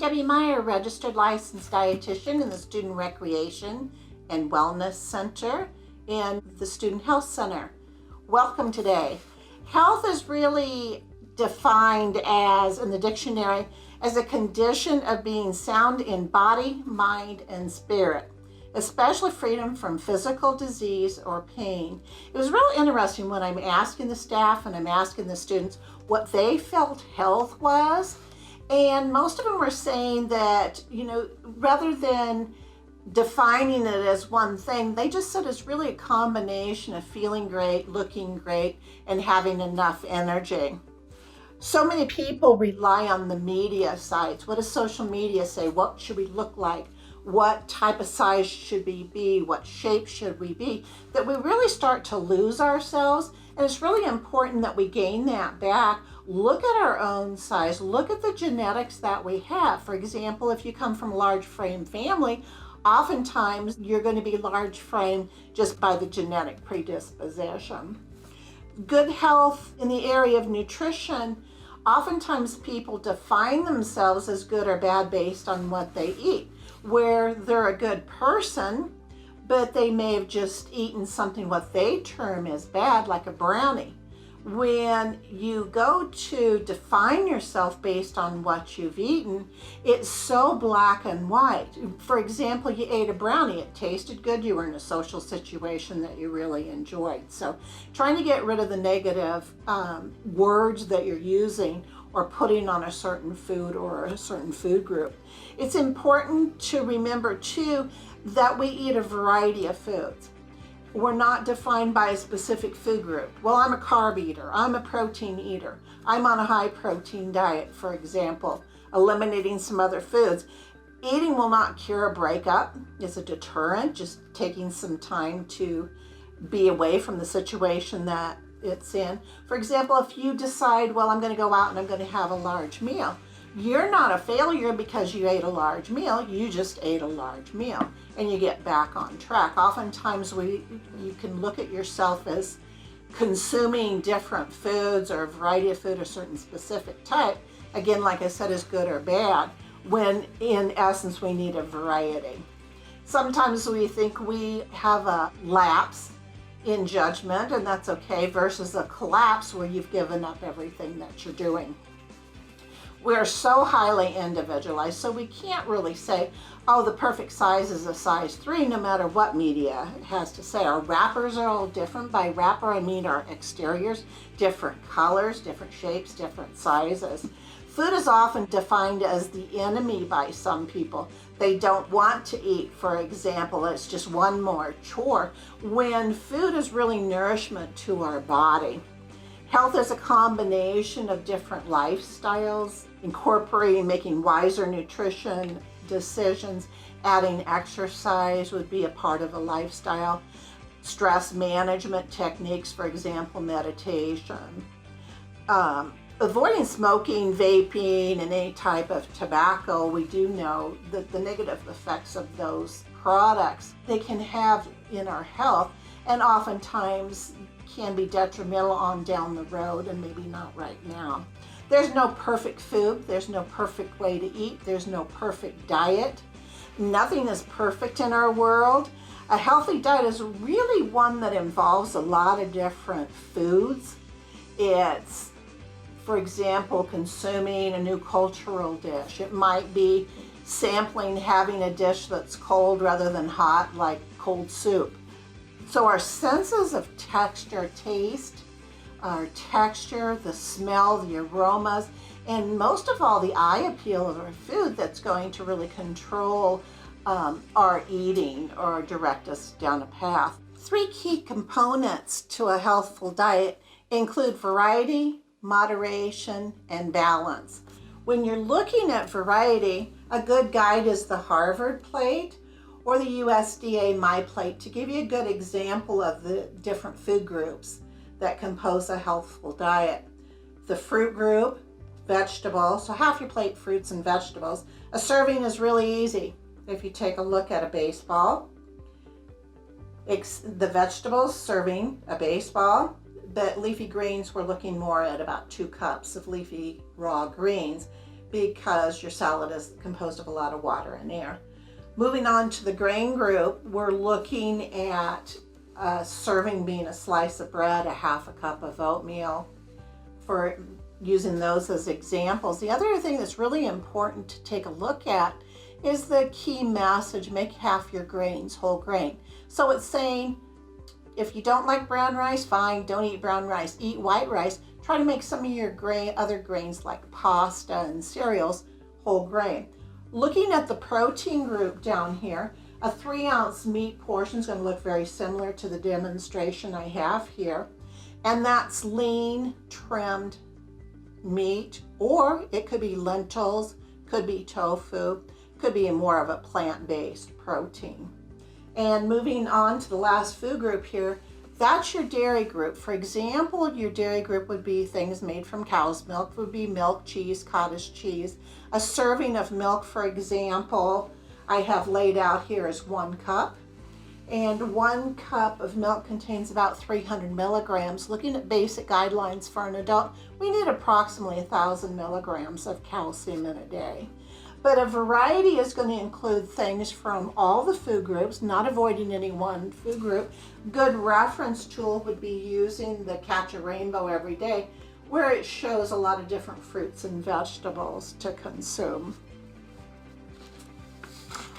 Debbie Meyer, registered licensed dietitian in the Student Recreation and Wellness Center and the Student Health Center. Welcome today. Health is really defined as, in the dictionary, as a condition of being sound in body, mind, and spirit, especially freedom from physical disease or pain. It was really interesting when I'm asking the staff and I'm asking the students what they felt health was. And most of them were saying that, rather than defining it as one thing, they just said it's really a combination of feeling great, looking great, and having enough energy. So many people rely on the media sites. What does social media say? What should we look like? What type of size should we be? What shape should we be? That we really start to lose ourselves. And it's really important that we gain that back. Look at our own size. Look at the genetics that we have. For example, if you come from a large frame family, oftentimes you're going to be large frame just by the genetic predisposition. Good health in the area of nutrition, oftentimes people define themselves as good or bad based on what they eat, where they're a good person, but they may have just eaten something what they term as bad, like a brownie. When you go to define yourself based on what you've eaten, it's so black and white. For example, you ate a brownie, it tasted good, you were in a social situation that you really enjoyed. So trying to get rid of the negative words that you're using or putting on a certain food or a certain food group. It's important to remember too that we eat a variety of foods. We're not defined by a specific food group. Well, I'm a carb eater, I'm a protein eater, I'm on a high protein diet, for example, eliminating some other foods. Eating will not cure a breakup. It's a deterrent, just taking some time to be away from the situation that it's in. For example, if you decide, well, I'm going to go out and I'm going to have a large meal, you're not a failure because you ate a large meal, you just ate a large meal and you get back on track. Oftentimes you can look at yourself as consuming different foods or a variety of food, a certain specific type, again, like I said, is good or bad, when in essence we need a variety. Sometimes we think we have a lapse in judgment, and that's okay, versus a collapse where you've given up everything that you're doing. We're so highly individualized, so we can't really say, oh, the perfect size is a size 3, no matter what media has to say. Our wrappers are all different. By wrapper, I mean our exteriors, different colors, different shapes, different sizes. Food is often defined as the enemy by some people. They don't want to eat, for example, it's just one more chore, when food is really nourishment to our body. Health is a combination of different lifestyles, incorporating making wiser nutrition decisions, adding exercise would be a part of a lifestyle, stress management techniques, for example, meditation, avoiding smoking, vaping, and any type of tobacco. We do know that the negative effects of those products they can have in our health, and oftentimes can be detrimental on down the road, and maybe not right now. There's no perfect food, there's no perfect way to eat, there's no perfect diet. Nothing is perfect in our world. A healthy diet is really one that involves a lot of different foods. It's, for example, consuming a new cultural dish. It might be sampling having a dish that's cold rather than hot, like cold soup. So our senses of texture, taste, our texture, the smell, the aromas, and most of all the eye appeal of our food that's going to really control our eating or direct us down a path. 3 key components to a healthful diet include variety, moderation, and balance. When you're looking at variety, a good guide is the Harvard plate or the USDA My Plate to give you a good example of the different food groups that compose a healthful diet. The fruit group, vegetables, so half your plate fruits and vegetables. A serving is really easy. If you take a look at a baseball, the vegetables serving a baseball, but leafy greens, we're looking more at about 2 cups of leafy raw greens. because your salad is composed of a lot of water and air. Moving on to the grain group, we're looking at a serving being a slice of bread, a half a cup of oatmeal, for using those as examples. The other thing that's really important to take a look at is the key message: make half your grains whole grain. So it's saying, if you don't like brown rice, fine, don't eat brown rice, eat white rice. Try to make some of your other grains like pasta and cereals whole grain. Looking at the protein group down here, a 3-ounce meat portion is going to look very similar to the demonstration I have here. And that's lean, trimmed meat, or it could be lentils, could be tofu, could be more of a plant-based protein. And moving on to the last food group here, that's your dairy group. For example, your dairy group would be things made from cow's milk, would be milk, cheese, cottage cheese. A serving of milk, for example, I have laid out here is 1 cup. And 1 cup of milk contains about 300 milligrams. Looking at basic guidelines for an adult, we need approximately 1,000 milligrams of calcium in a day. But a variety is going to include things from all the food groups, not avoiding any one food group. Good reference tool would be using the Catch a Rainbow Every Day, where it shows a lot of different fruits and vegetables to consume.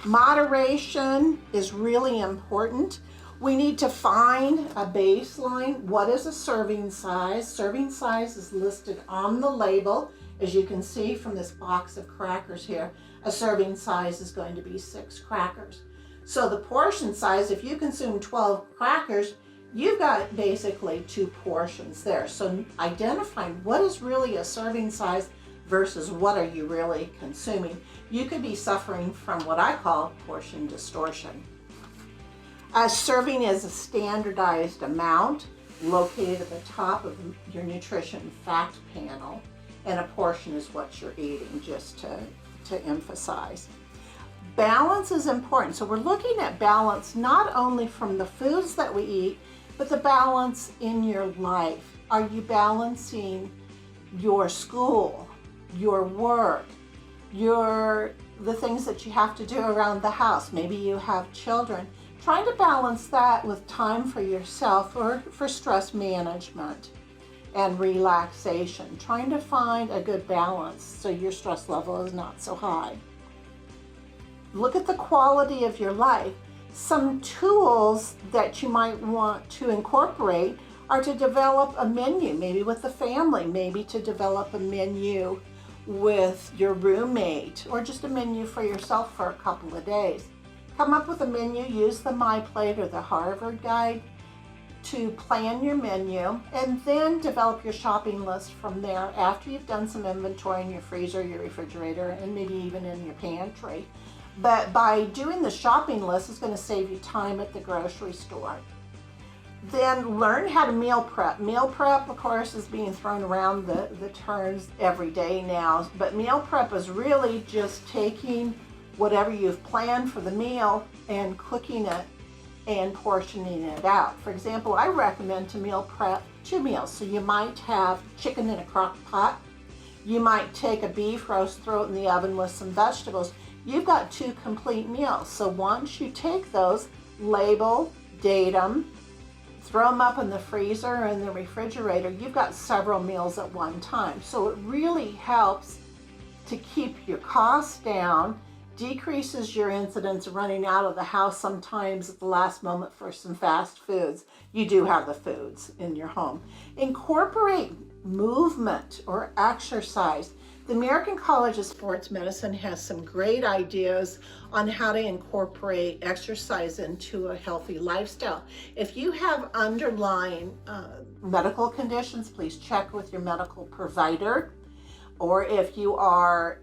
Moderation is really important. We need to find a baseline. What is a serving size? Serving size is listed on the label. As you can see from this box of crackers here, a serving size is going to be 6 crackers. So the portion size, if you consume 12 crackers, you've got basically 2 portions there. So identifying what is really a serving size versus what are you really consuming. You could be suffering from what I call portion distortion. A serving is a standardized amount located at the top of your nutrition fact panel. And a portion is what you're eating, just to emphasize. Balance is important. So we're looking at balance not only from the foods that we eat, but the balance in your life. Are you balancing your school, your work, the things that you have to do around the house? Maybe you have children. Try to balance that with time for yourself or for stress management and relaxation, trying to find a good balance so your stress level is not so high. Look at the quality of your life. Some tools that you might want to incorporate are to develop a menu, maybe with the family, maybe to develop a menu with your roommate, or just a menu for yourself for a couple of days. Come up with a menu, use the My Plate or the Harvard Guide to plan your menu, and then develop your shopping list from there after you've done some inventory in your freezer, your refrigerator, and maybe even in your pantry. But by doing the shopping list, it's going to save you time at the grocery store. Then learn how to meal prep. Meal prep, of course, is being thrown around the terms every day now, but meal prep is really just taking whatever you've planned for the meal and cooking it and portioning it out. For example, I recommend to meal prep 2 meals. So you might have chicken in a crock pot. You might take a beef roast, throw it in the oven with some vegetables. You've got 2 complete meals. So once you take those, label, date them, throw them up in the freezer or in the refrigerator, you've got several meals at one time. So it really helps to keep your costs down, decreases your incidence of running out of the house sometimes at the last moment for some fast foods. You do have the foods in your home. Incorporate movement or exercise. The American College of Sports Medicine has some great ideas on how to incorporate exercise into a healthy lifestyle. If you have underlying medical conditions, please check with your medical provider. Or if you are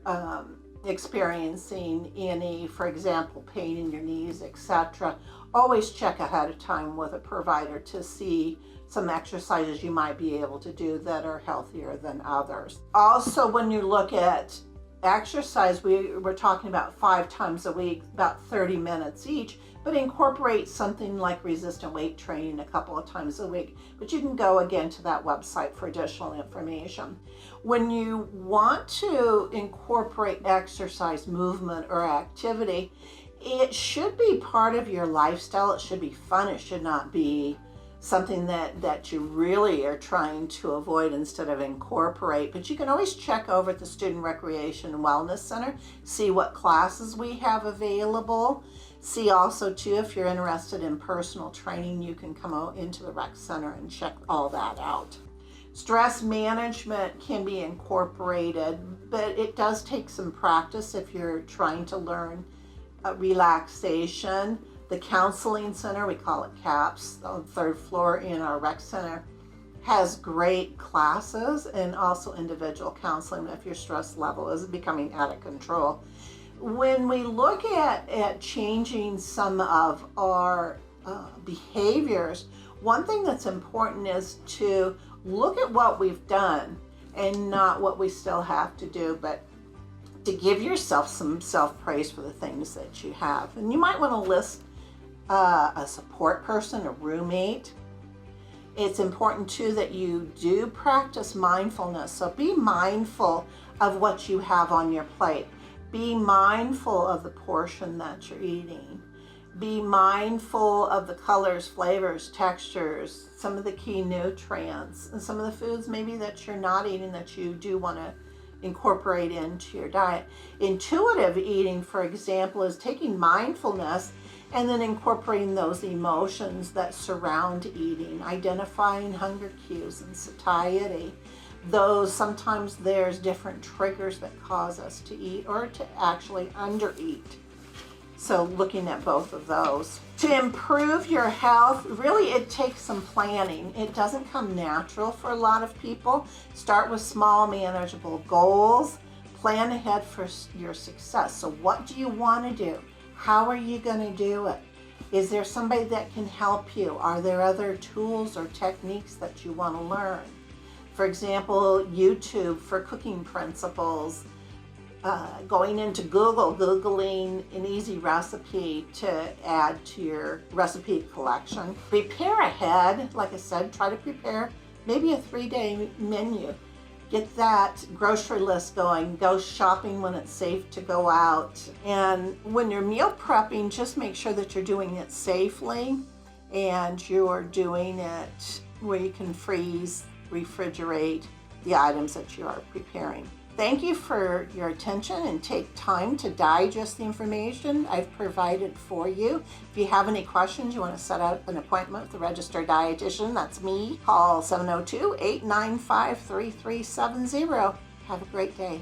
experiencing any, for example, pain in your knees, etc., always check ahead of time with a provider to see some exercises you might be able to do that are healthier than others. Also, when you look at exercise, we're talking about 5 times a week, about 30 minutes each, but incorporate something like resistant weight training a couple of times a week. But you can go again to that website for additional information. When you want to incorporate exercise, movement, or activity, it should be part of your lifestyle. It should be fun. It should not be something that you really are trying to avoid instead of incorporate. But you can always check over at the Student Recreation and Wellness Center, see what classes we have available. See also too, if you're interested in personal training, you can come out into the rec center and check all that out. Stress management can be incorporated, but it does take some practice if you're trying to learn relaxation. The counseling center, we call it CAPS, on the 3rd floor in our rec center, has great classes and also individual counseling if your stress level is becoming out of control. When we look at changing some of our behaviors, one thing that's important is to look at what we've done and not what we still have to do, but to give yourself some self-praise for the things that you have. And you might want to list a support person, a roommate. It's important too that you do practice mindfulness. So be mindful of what you have on your plate. Be mindful of the portion that you're eating. Be mindful of the colors, flavors, textures, some of the key nutrients, and some of the foods maybe that you're not eating that you do want to incorporate into your diet. Intuitive eating, for example, is taking mindfulness and then incorporating those emotions that surround eating, identifying hunger cues and satiety. Those, sometimes there's different triggers that cause us to eat or to actually undereat. So looking at both of those. To improve your health, really it takes some planning. It doesn't come natural for a lot of people. Start with small, manageable goals. Plan ahead for your success. So what do you want to do? How are you going to do it? Is there somebody that can help you? Are there other tools or techniques that you want to learn? For example, YouTube for cooking principles. Going into Google, Googling an easy recipe to add to your recipe collection. Prepare ahead. Like I said, try to prepare maybe a 3-day menu. Get that grocery list going. Go shopping when it's safe to go out. And when you're meal prepping, just make sure that you're doing it safely and you're doing it where you can freeze, refrigerate the items that you are preparing. Thank you for your attention and take time to digest the information I've provided for you. If you have any questions, you want to set up an appointment with a registered dietitian, that's me. Call 702-895-3370. Have a great day.